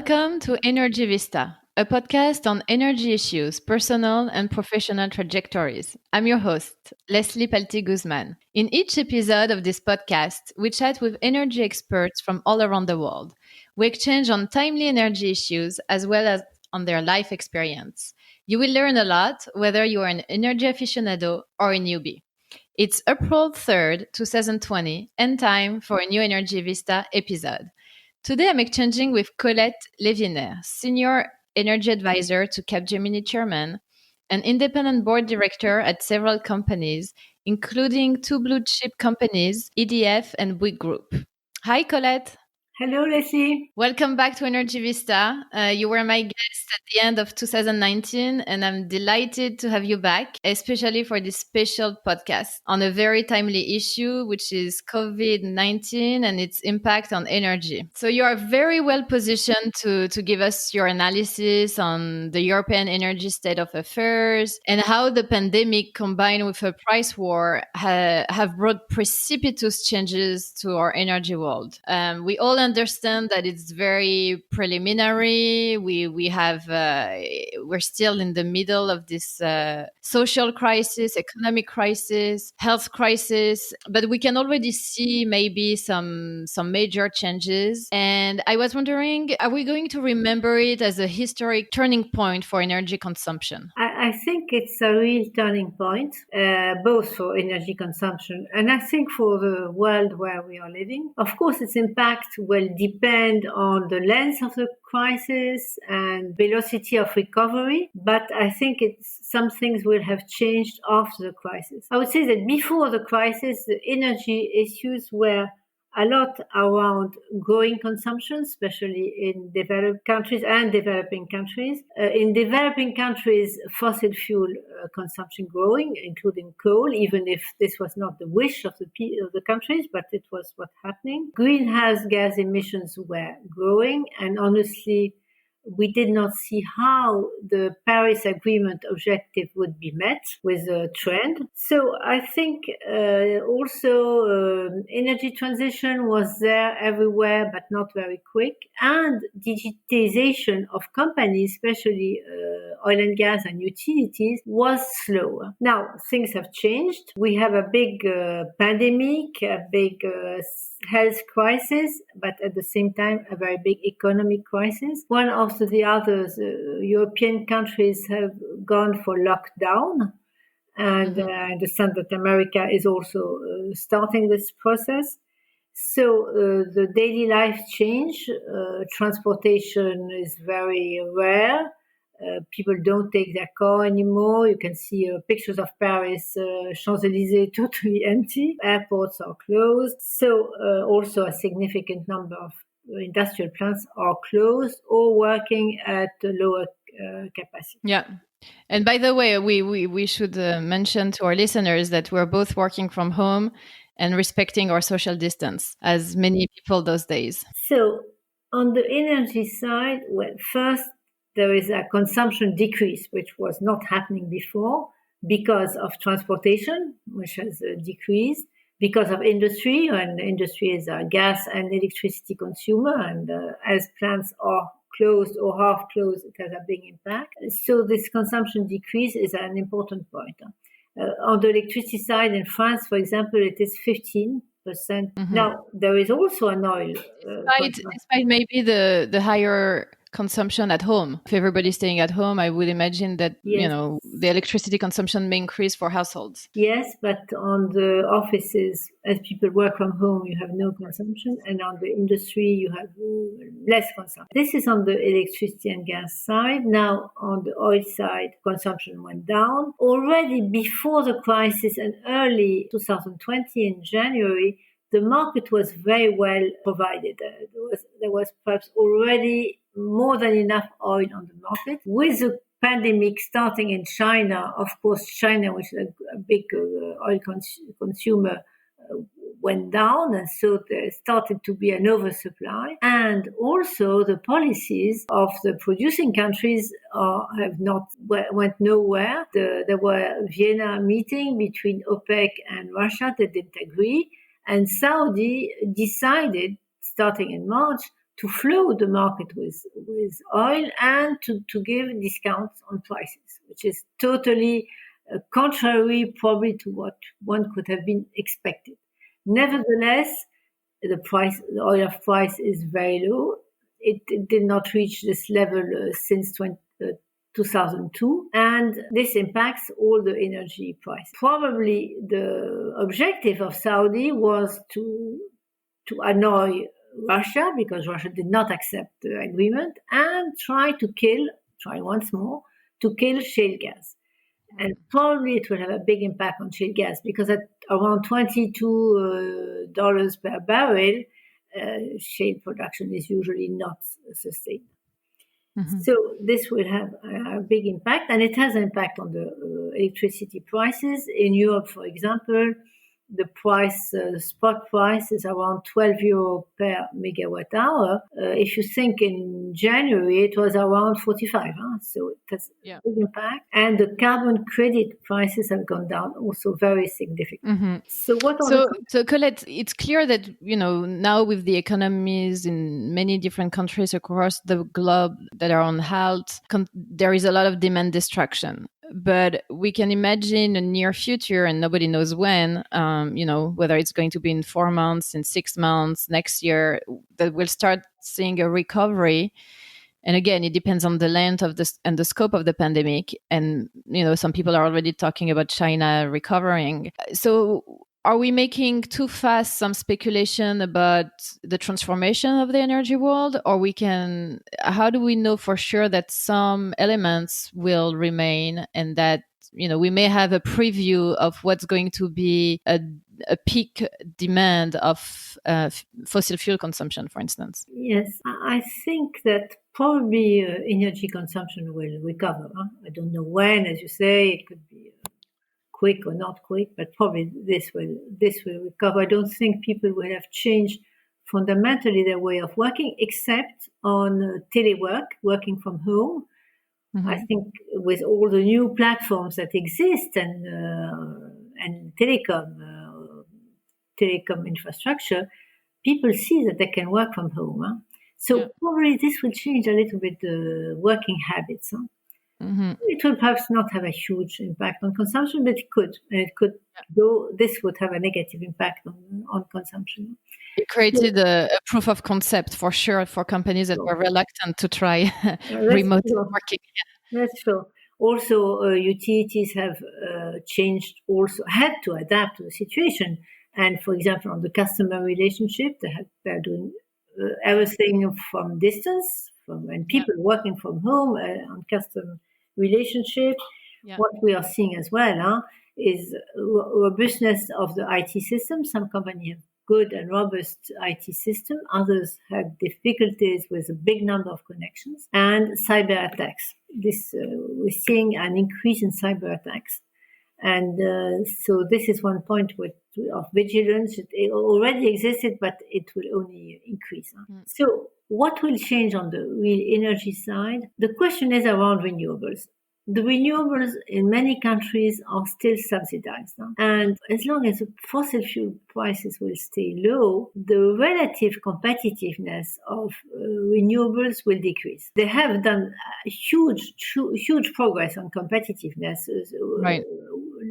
Welcome to Energy Vista, a podcast on energy issues, personal and professional trajectories. I'm your host, Leslie Palti-Guzman. In each episode of this podcast, we chat with energy experts from all around the world. We exchange on timely energy issues as well as on their life experience. You will learn a lot, whether you are an energy aficionado or a newbie. It's April 3rd, 2020, and time for a new Energy Vista episode. Today, I'm exchanging with Colette Lewiner, Senior Energy Advisor to Capgemini Chairman, and independent board director at several companies, including two blue chip companies, EDF and Bouygues Group. Hi, Colette. Hello, Leslie. Welcome back to Energy Vista. You were my guest at the end of 2019, and I'm delighted to have you back, especially for this special podcast on a very timely issue, which is COVID-19 and its impact on energy. So you are very well positioned to give us your analysis on the European energy state of affairs and how the pandemic combined with a price war have brought precipitous changes to our energy world. We all understand that it's very preliminary. We're still in the middle of this social crisis, economic crisis, health crisis, but we can already see maybe some major changes. And I was wondering, are we going to remember it as a historic turning point for energy consumption? I think it's a real turning point, both for energy consumption and I think for the world where we are living. Of course, its impact will depend on the length of the crisis and velocity of recovery, but I think some things will have changed after the crisis. I would say that before the crisis, the energy issues were a lot around growing consumption, especially in developed countries and developing countries. In developing countries, fossil fuel consumption growing, including coal, even if this was not the wish of the countries, but it was what's happening. Greenhouse gas emissions were growing, and honestly, we did not see how the Paris Agreement objective would be met with a trend. So I think also energy transition was there everywhere, but not very quick. And digitization of companies, especially oil and gas and utilities, was slower. Now, things have changed. We have a big pandemic, a big health crisis, but at the same time, a very big economic crisis. One after the others, European countries have gone for lockdown. And I understand that America is also starting this process. So the daily life change, transportation is very rare. People don't take their car anymore. You can see pictures of Paris, Champs-Élysées totally empty. Airports are closed. So also a significant number of industrial plants are closed or working at a lower capacity. Yeah. And by the way, we should mention to our listeners that we're both working from home and respecting our social distance, as many people those days. So on the energy side, well, first, there is a consumption decrease, which was not happening before because of transportation, which has decreased, because of industry, and industry is a gas and electricity consumer, and as plants are closed or half closed, it has a big impact. So this consumption decrease is an important point. On the electricity side in France, for example, it is 15%. Now, there is also an oil. Despite maybe the higher consumption at home. If everybody's staying at home, I would imagine that, yes, the electricity consumption may increase for households. Yes, but on the offices, as people work from home, you have no consumption. And on the industry, you have less consumption. This is on the electricity and gas side. Now, on the oil side, consumption went down. Already before the crisis and early 2020 in January, the market was very well provided. There was perhaps already more than enough oil on the market. With the pandemic starting in China, of course, China, which is a big oil consumer, went down, and so there started to be an oversupply. And also the policies of the producing countries went nowhere. There were a Vienna meeting between OPEC and Russia that didn't agree, and Saudi decided, starting in March, to flow the market with oil and to give discounts on prices, which is totally contrary probably to what one could have been expected. Nevertheless, the oil price is very low. It did not reach this level since 2002, and this impacts all the energy price. Probably the objective of Saudi was to annoy Russia, because Russia did not accept the agreement, and try once more to kill shale gas. And probably it will have a big impact on shale gas, because at around $22 per barrel, shale production is usually not sustained. Mm-hmm. So this will have a big impact, and it has an impact on the electricity prices. In Europe, for example, the spot price is around €12 per megawatt hour. If you think in January, it was around 45. So it has a big impact. And the carbon credit prices have gone down also very significantly. Mm-hmm. So Colette, it's clear that, now with the economies in many different countries across the globe that are on halt, there is a lot of demand destruction. But we can imagine a near future, and nobody knows when, whether it's going to be in 4 months, in 6 months, next year, that we'll start seeing a recovery. And again, it depends on the length of this and the scope of the pandemic. And, some people are already talking about China recovering. So are we making too fast some speculation about the transformation of the energy world? Or how do we know for sure that some elements will remain, and that, we may have a preview of what's going to be a peak demand of fossil fuel consumption, for instance? Yes, I think that probably energy consumption will recover. I don't know when, as you say, it could be quick or not quick, but probably this will recover. I don't think people will have changed fundamentally their way of working, except on telework, working from home. Mm-hmm. I think with all the new platforms that exist and telecom infrastructure, people see that they can work from home. So probably this will change a little bit the working habits. Mm-hmm. It will perhaps not have a huge impact on consumption, but it could. And it could go, this would have a negative impact on consumption. It created a proof of concept for sure for companies that were reluctant to try remote working. That's true. Also, utilities have had to adapt to the situation. And for example, on the customer relationship, they're doing everything from distance, and people working from home on customer relationship. Yeah. What we are seeing as well is robustness of the IT system. Some companies have good and robust IT system. Others had difficulties with a big number of connections and cyber attacks. We're seeing an increase in cyber attacks. And so this is one point of vigilance. It already existed, but it will only increase. So what will change on the real energy side? The question is around renewables. The renewables in many countries are still subsidized. And as long as the fossil fuel prices will stay low, the relative competitiveness of renewables will decrease. They have done huge progress on competitiveness. Right.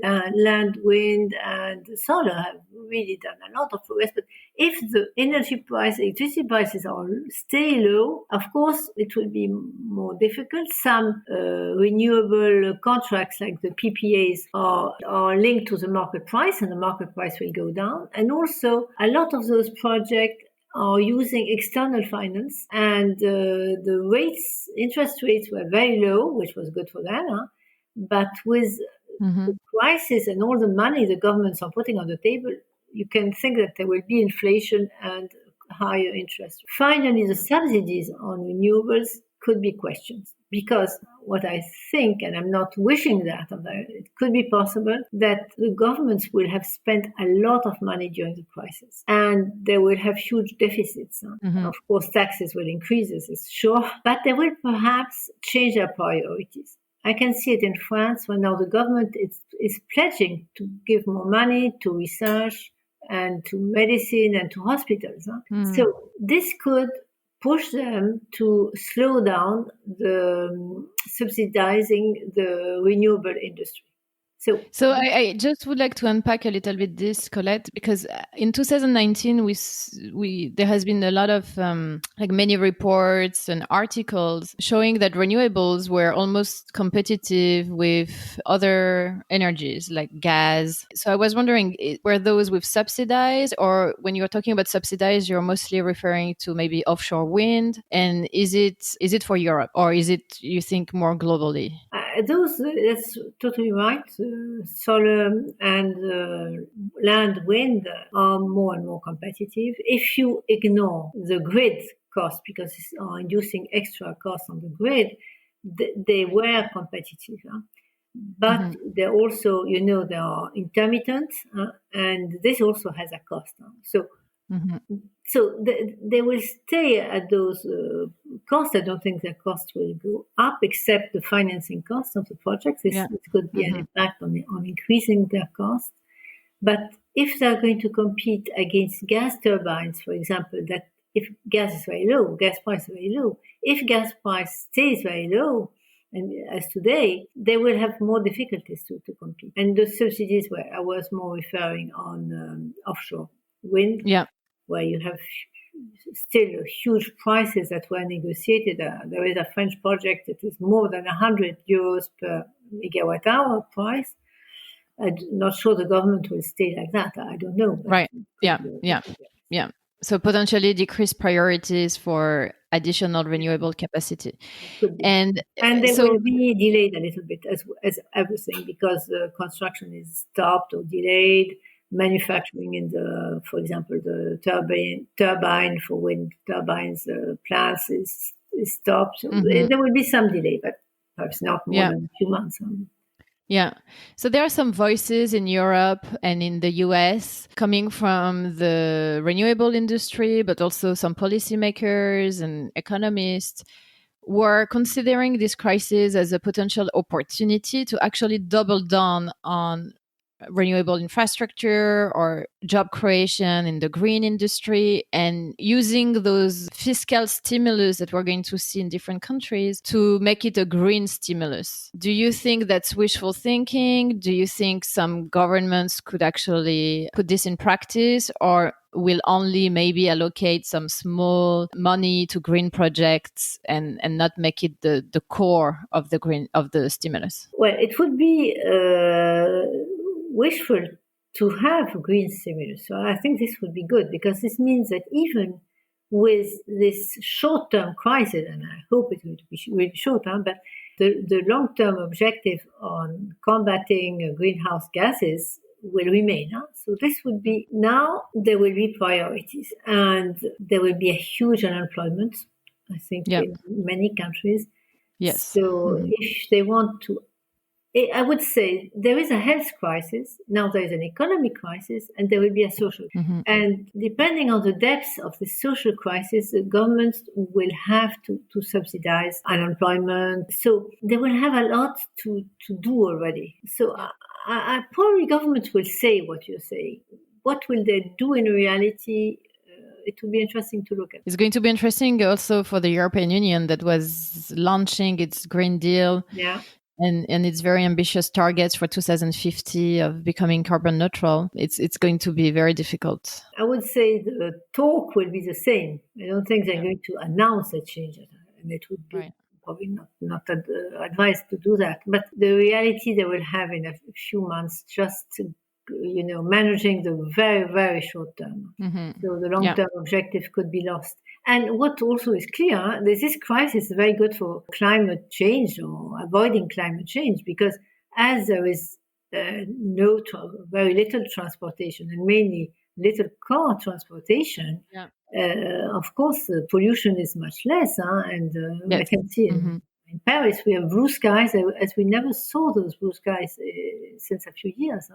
Land, wind, and solar have really done a lot of progress. But if the electricity prices stay low, of course, it will be more difficult. Some renewable contracts like the PPAs are linked to the market price, and the market price will go down. And also, a lot of those projects are using external finance, and the interest rates were very low, which was good for them. But with the crisis and all the money the governments are putting on the table, you can think that there will be inflation and higher interest. Finally, the subsidies on renewables could be questioned, because what I think, and I'm not wishing that, it could be possible that the governments will have spent a lot of money during the crisis, and they will have huge deficits. Of course, taxes will increase, this is sure, but they will perhaps change their priorities. I can see it in France, where now the government is pledging to give more money to research and to medicine and to hospitals. So this could push them to slow down the subsidizing the renewable industry. So I just would like to unpack a little bit this, Colette, because in 2019 we there has been a lot of like many reports and articles showing that renewables were almost competitive with other energies like gas. So I was wondering, were those with subsidized, or when you're talking about subsidized, you're mostly referring to maybe offshore wind? And is it for Europe, or is it, you think, more globally? That's totally right. Solar and land wind are more and more competitive. If you ignore the grid cost, because it's inducing extra costs on the grid, they were competitive. But they're also, they are intermittent, and this also has a cost. So they will stay at those costs. I don't think their costs will go up, except the financing costs of the projects. This could be an impact on increasing their costs. But if they're going to compete against gas turbines, for example, that if gas is very low, gas price is very low. If gas price stays very low, and as today, they will have more difficulties to compete. And the subsidies where I was more referring on offshore wind. Yeah. Where you have still huge prices that were negotiated. There is a French project that is more than 100 euros per megawatt hour price. I'm not sure the government will stay like that. I don't know. Right. Yeah. So potentially decreased priorities for additional renewable capacity. Could be. And they so will be delayed a little bit as everything, because the construction is stopped or delayed. Manufacturing for example, the turbine for wind turbines plants is stopped. So there will be some delay, but perhaps not more than a few months. Yeah. So there are some voices in Europe and in the US coming from the renewable industry, but also some policymakers and economists who are considering this crisis as a potential opportunity to actually double down on renewable infrastructure or job creation in the green industry, and using those fiscal stimulus that we're going to see in different countries to make it a green stimulus. Do you think that's wishful thinking? Do you think some governments could actually put this in practice, or will only maybe allocate some small money to green projects and not make it the core of the stimulus? Well, it would be wishful to have green stimulus. So I think this would be good, because this means that even with this short-term crisis, and I hope it will be really short-term, but the long-term objective on combating greenhouse gases will remain. So this would be, now there will be priorities, and there will be a huge unemployment, I think, in many countries. Yes. So if they want to, I would say there is a health crisis. Now there is an economic crisis, and there will be a social. And depending on the depth of the social crisis, the governments will have to subsidize unemployment. So they will have a lot to do already. So I probably governments will say what you're saying. What will they do in reality? It will be interesting to look at. It's going to be interesting also for the European Union, that was launching its Green Deal. Yeah. And its very ambitious targets for 2050 of becoming carbon neutral. It's going to be very difficult. I would say the talk will be the same. I don't think they're going to announce a change, and it would be probably not advised to do that. But the reality they will have in a few months, just managing the very, very short term. So the long-term objective could be lost. And what also is clear, this crisis is very good for climate change or avoiding climate change, because as there is very little transportation, and mainly little car transportation, of course, pollution is much less. And I can see in Paris, we have blue skies as we never saw those blue skies since a few years.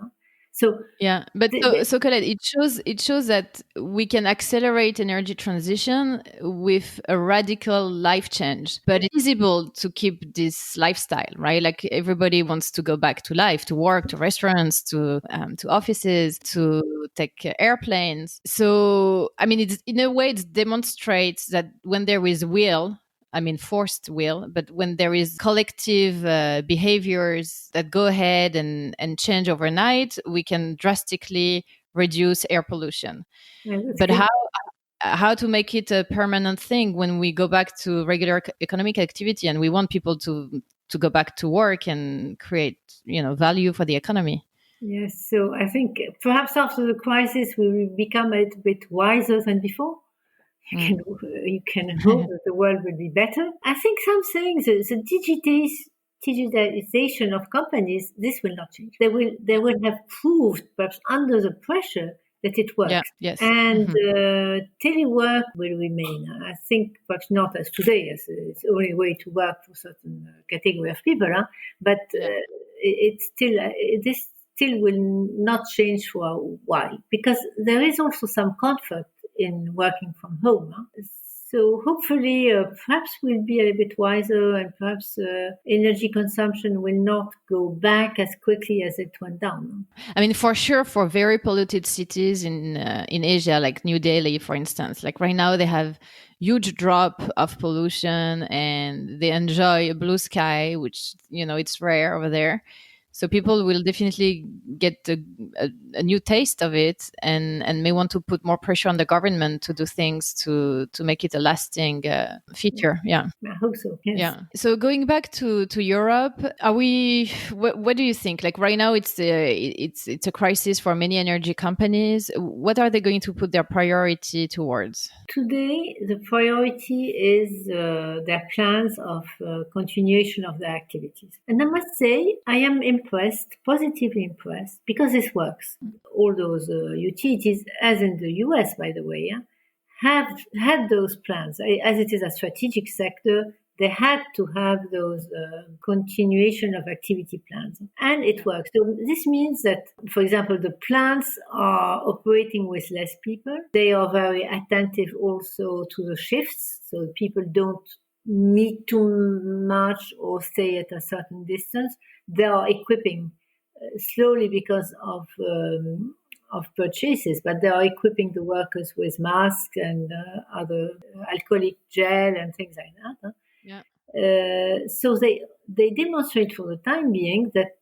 So, Yeah, but the, so, the, so Colette, it shows that we can accelerate energy transition with a radical life change, but it's feasible to keep this lifestyle, right? Like everybody wants to go back to life, to work, to restaurants, to offices, to take airplanes. So, I mean, it's in a way it demonstrates that when there is will, I mean, forced will, but when there is collective behaviors that go ahead and change overnight, we can drastically reduce air pollution. that's But clear. how to make it a permanent thing when we go back to regular economic activity and we want people to go back to work and create value for the economy? Yes, so I think perhaps after the crisis we will become a little bit wiser than before. Mm. You can hope that the world will be better. I think some things, the digitization of companies, this will not change. They will have proved, perhaps under the pressure, that it Yeah. works. Yes. And Hmm. telework will remain. I think perhaps not as today, as it's the only way to work for certain category of people, huh? But Yeah. it's still this still will not change for a while, because there is also some comfort in working from home. Huh? So hopefully, perhaps we'll be a bit wiser, and perhaps energy consumption will not go back as quickly as it went down. I mean, for sure, for very polluted cities in Asia, like New Delhi, for instance, like right now they have huge drop of pollution and they enjoy a blue sky, which it's rare over there. So people will definitely get a new taste of it, and may want to put more pressure on the government to do things to make it a lasting feature. Yeah. I hope so. Yes. Yeah. So going back to Europe, are we? What do you think? Like right now, it's a crisis for many energy companies. What are they going to put their priority towards? Today, the priority is their plans of continuation of their activities. And I must say, I am impressed, positively impressed, because this works. All those utilities, as in the US, by the way, yeah, have had those plans. As it is a strategic sector, they had to have those continuation of activity plans, and it works. So this means that, for example, the plants are operating with less people. They are very attentive also to the shifts, so people don't meet too much or stay at a certain distance. They are equipping slowly because of purchases, but they are equipping the workers with masks and other alcoholic gel and things like that. Huh? Yeah. So they demonstrate for the time being that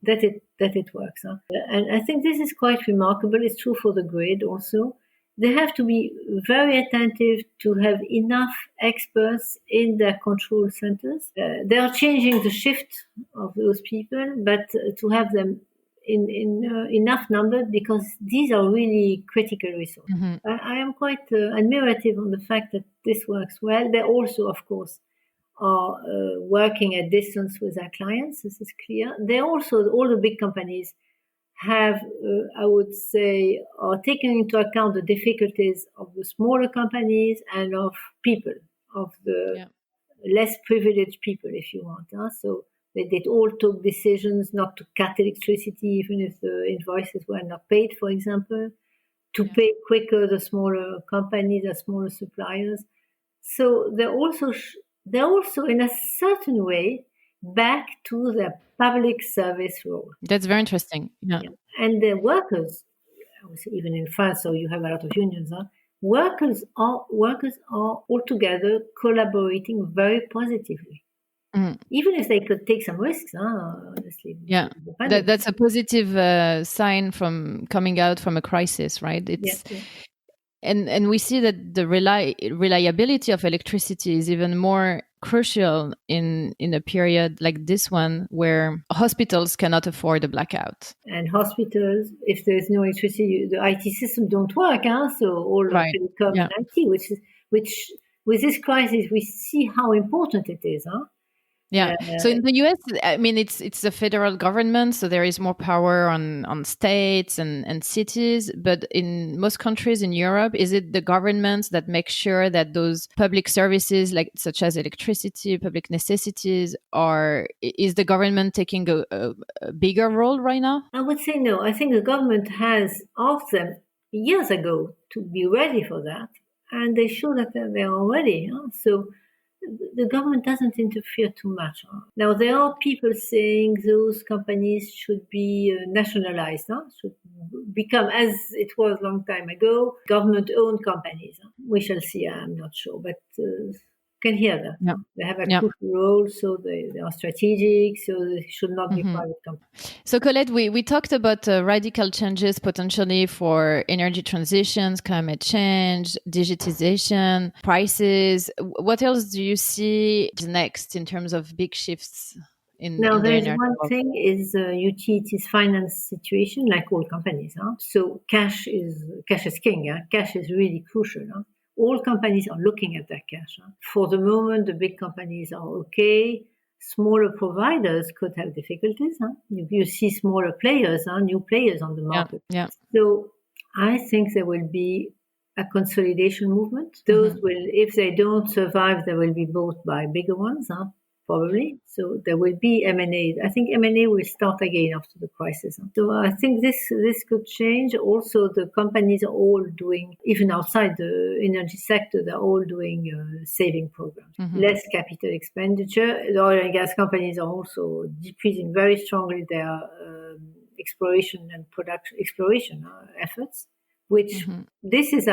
it works. Huh? And I think this is quite remarkable. It's true for the grid also. They have to be very attentive to have enough experts in their control centers. They are changing the shift of those people, but to have them in enough number, because these are really critical resources. Hmm. I am quite admirative on the fact that this works well. They also, of course, are working at distance with their clients. This is clear. They also, all the big companies have, I would say, are taking into account the difficulties of the smaller companies and of people, of the Yeah. less privileged people, if you want. Huh? So they all took decisions not to cut electricity, even if the invoices were not paid, for example, to Yeah. pay quicker the smaller companies, the smaller suppliers. So they're also in a certain way back to their public service role. That's very interesting. Yeah. Yeah. And the workers, I would say even in France, so you have a lot of unions, huh? Workers are altogether collaborating very positively, Mhm. even if they could take some risks, huh? Honestly, Yeah. dependent. That's a positive sign from coming out from a crisis, right? Yeah, It's yeah. and we see that the reliability of electricity is even more crucial in a period like this one where hospitals cannot afford a blackout. And hospitals, if there's no electricity, the IT system don't work, huh? So all of Right. telecom Yeah. and IT, which with this crisis we see how important it is, huh? Yeah. So in the US, I mean, it's a federal government, so there is more power on states and cities. But in most countries in Europe, is it the governments that make sure that those public services, like such as electricity, public necessities, is the government taking a bigger role right now? I would say no. I think the government has asked them years ago to be ready for that, and they show that they're ready. So the government doesn't interfere too much. Now, there are people saying those companies should be nationalized, should become, as it was a long time ago, government-owned companies. We shall see. I'm not sure, but can hear that. Yeah. They have a Yeah. crucial role, so they are strategic, so they should not be Mhm. private companies. So, Colette, we talked about radical changes potentially for energy transitions, climate change, digitization, prices. What else do you see next in terms of big shifts Now, in the there is energy one world? thing is utilities finance situation, like all companies. So cash is king. Cash is really crucial. All companies are looking at that cash. For the moment, the big companies are okay. Smaller providers could have difficulties. You see smaller players, new players on the Yeah, market. yeah. So I think there will be a consolidation movement. Those Mhm. will, if they don't survive, they will be bought by bigger ones. Probably. So there will be M&A. I think M&A will start again after the crisis. So I think this could change. Also, the companies are all doing, even outside the energy sector, they're all doing saving programs. Mhm. Less capital expenditure. The oil and gas companies are also decreasing very strongly their exploration and production exploration efforts, which Mhm. this is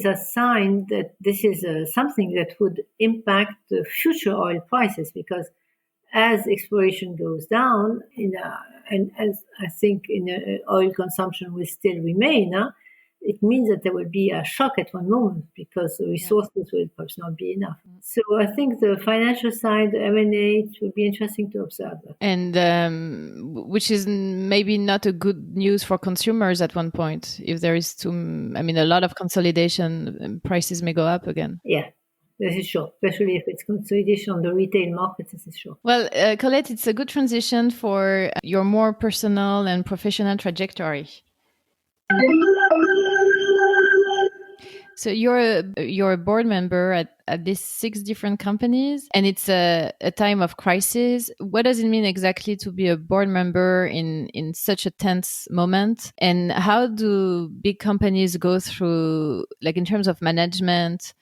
a sign that this is something that would impact the future oil prices, because as exploration goes down, and as I think oil consumption will still remain, it means that there will be a shock at one moment because the Yeah. resources will perhaps not be enough. So I think the financial side, the M&A, it will be interesting to observe that. And which is maybe not a good news for consumers at one point. If there is I mean, a lot of consolidation, prices may go up again. Yeah, this is sure, especially if it's consolidation on the retail market, this is sure. Well, Colette, it's a good transition for your more personal and professional trajectory. So you're a board member at these 6 different companies, and it's a time of crisis. What does it mean exactly to be a board member in such a tense moment? And how do big companies go through, like in terms of management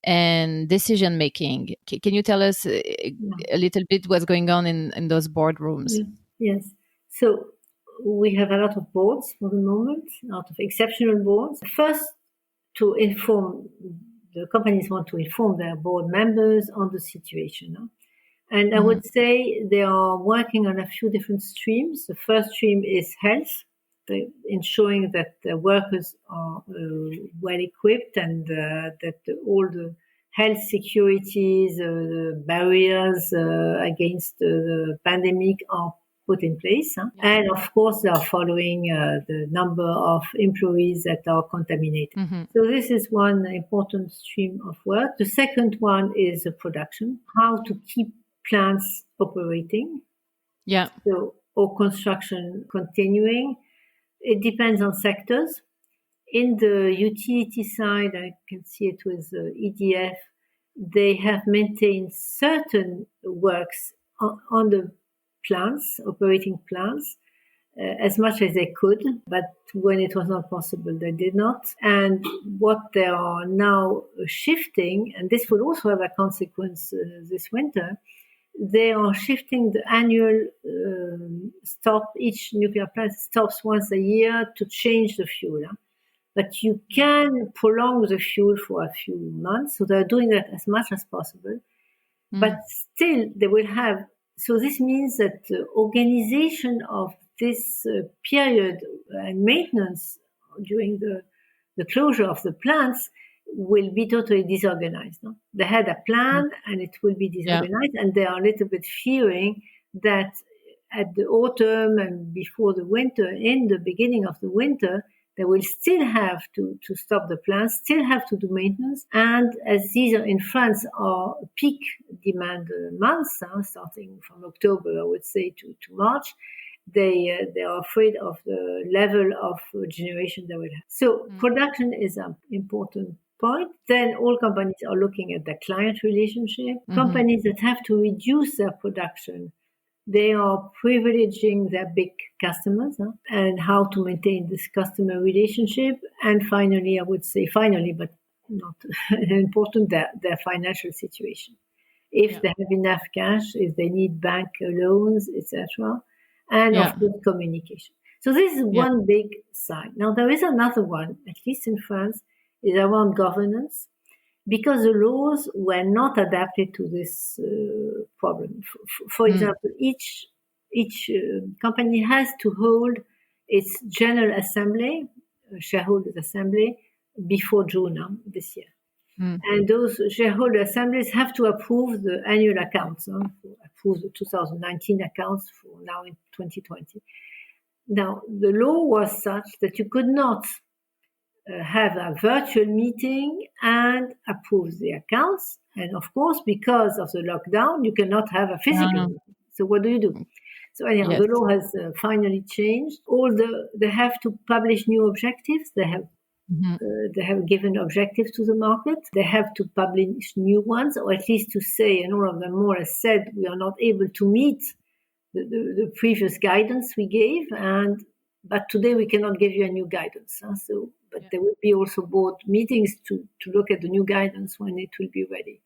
and decision making? Can you tell us Yeah. a little bit what's going on in those boardrooms? Yeah. Yes. So we have a lot of boards for the moment, a lot of exceptional boards. First, to inform the companies want to inform their board members on the situation. And I Hmm. would say they are working on a few different streams. The first stream is health, ensuring that the workers are well equipped and that all the health securities, the barriers against the pandemic are put in place. Yeah. And of course, they are following the number of employees that are contaminated. Hmm. So this is one important stream of work. The second one is production, how to keep plants operating, Yeah. so or construction continuing. It depends on sectors. In the utility side, I can see it with EDF. They have maintained certain works on the plants, operating plants, as much as they could, but when it was not possible, they did not. And what they are now shifting, and this will also have a consequence this winter, they are shifting the annual stop. Each nuclear plant stops once a year to change the fuel. But you can prolong the fuel for a few months. So they're doing that as much as possible. But still, they will have. So this means that the organization of this period and maintenance during the closure of the plants will be totally disorganized. No? They had a plan and it will be Yeah. disorganized, and they are a little bit fearing that at the autumn and before the winter, in the beginning of the winter, They will still have to stop the plants, still have to do maintenance. And as these are in France are peak demand months, starting from October, I would say, to March, they are afraid of the level of generation they will have. So production is an important point. Then all companies are looking at the client relationship. Companies that have to reduce their production, they are privileging their big customers and how to maintain this customer relationship. And finally, I would say but not important, their financial situation. If they have enough cash, if they need bank loans, etc. And of course, communication. So this is one big side. Now, there is another one, at least in France, is around governance, because the laws were not adapted to this problem. For example, each company has to hold its general assembly, shareholders assembly, before June this year. And those shareholder assemblies have to approve the annual accounts, approve the 2019 accounts for now in 2020. Now, the law was such that you could not have a virtual meeting and approve the accounts. And of course, because of the lockdown, you cannot have a physical meeting. So what do you do? So anyhow, the law has finally changed. They have to publish new objectives. They have given objectives to the market. They have to publish new ones, or at least to say, and all of them more or less said, we are not able to meet the previous guidance we gave, but today we cannot give you a new guidance. But there will be also board meetings to look at the new guidance when it will be ready.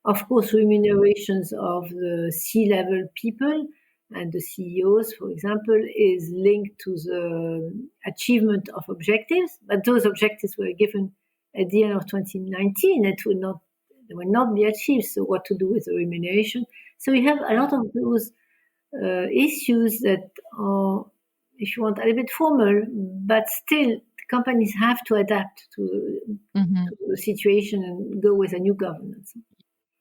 Of course, remunerations of the C-level people and the CEOs, for example, is linked to the achievement of objectives. But those objectives were given at the end of 2019. They will not be achieved. So what to do with the remuneration? So we have a lot of those issues that are, if you want, a little bit formal, but still companies have to adapt to the situation and go with a new governance.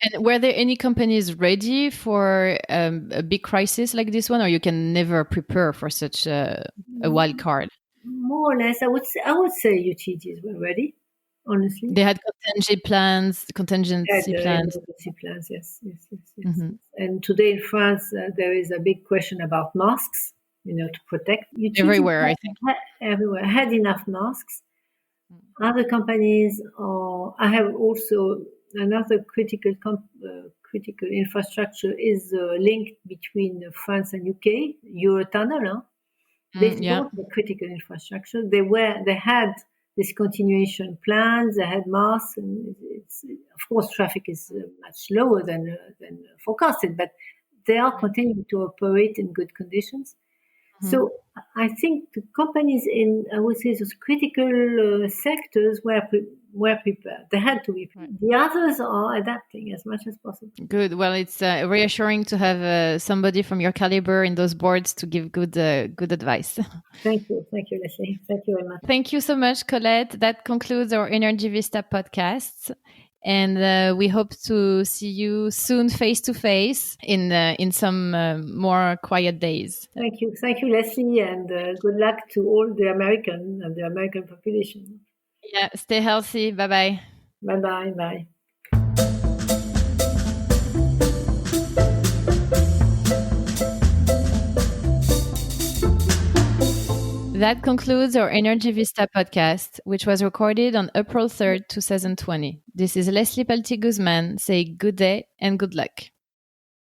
And were there any companies ready for a big crisis like this one, or you can never prepare for such a wild card? More or less, I would say utilities were ready. Honestly, they had contingency plans. Emergency plans, yes. And today in France, there is a big question about masks. To protect utilities everywhere. I think everywhere had enough masks. Other companies, I have also. Another critical infrastructure is linked between France and UK, Eurotunnel. They support the critical infrastructure. They had this continuation plans. They had masks, and of course traffic is much lower than forecasted, but they are continuing to operate in good conditions. So I think the companies in, I would say, those critical sectors were prepared. They had to be prepared. The others are adapting as much as possible. Good. Well, it's reassuring to have somebody from your caliber in those boards to give good advice. Thank you, Leslie. Thank you very much. Thank you so much, Colette. That concludes our Energy Vista podcast. And we hope to see you soon face to face in some more quiet days. Thank you, Leslie, and good luck to all the American population. Yeah, stay healthy. Bye-bye. Bye-bye. Bye. That concludes our Energy Vista podcast, which was recorded on April 3rd, 2020. This is Leslie Palti-Guzman saying good day and good luck.